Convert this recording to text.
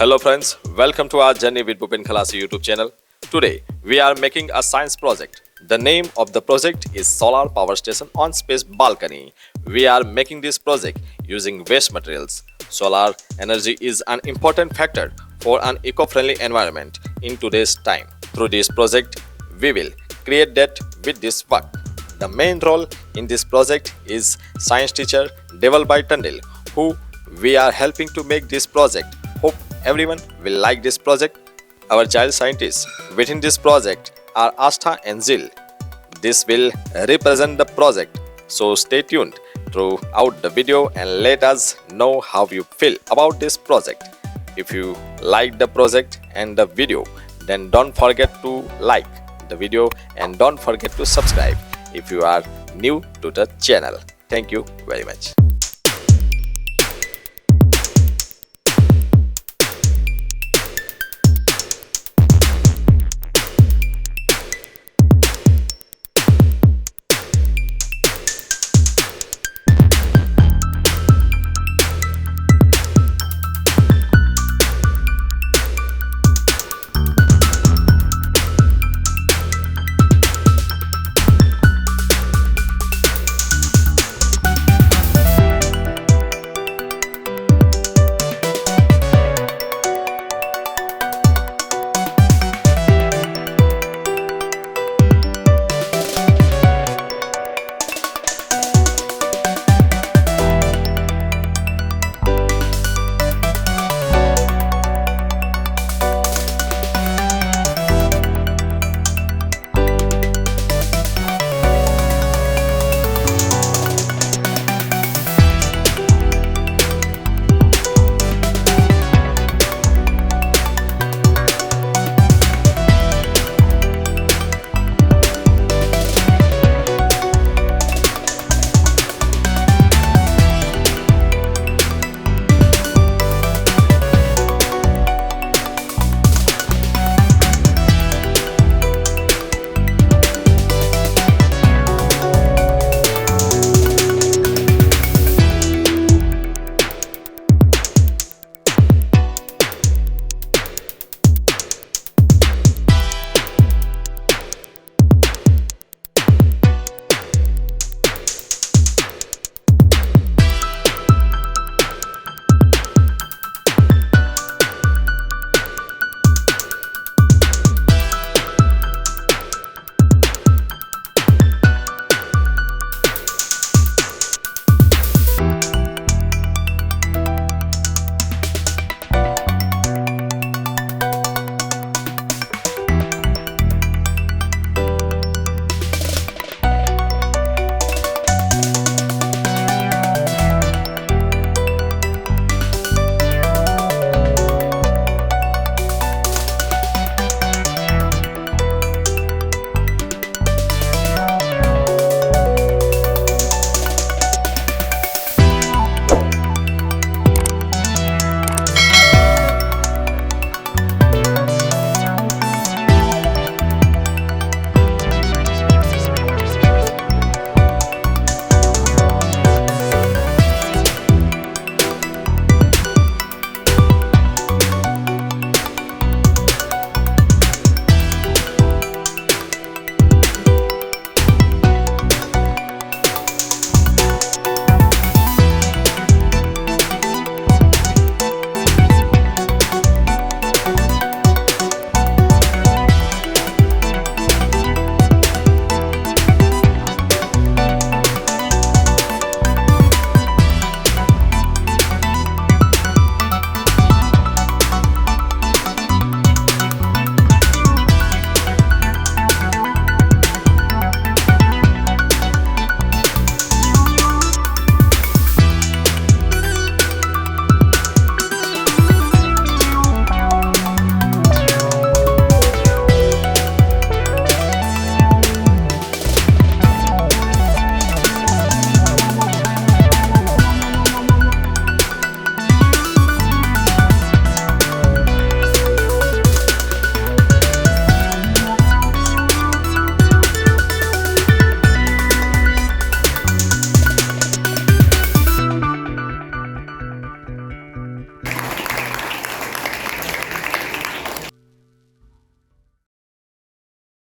Hello friends, welcome to our journey with Bhupen Khalasi YouTube channel. Today we are making a science project. The name of the project is Solar Power Station on Space Balcony. We are making this project using waste materials. Solar energy is an important factor for an eco-friendly environment in today's time. Through this project, we will create that with this work. The main role in this project is science teacher Deval by Tandil, who we are helping to make this project. Hope everyone will like this project. Our child scientists within this project are Astha and Zil. This will represent the project. So stay tuned throughout the video and let us know how you feel about this project. If you like the project and the video, then don't forget to like the video and don't forget to subscribe if you are new to the channel. Thank you very much.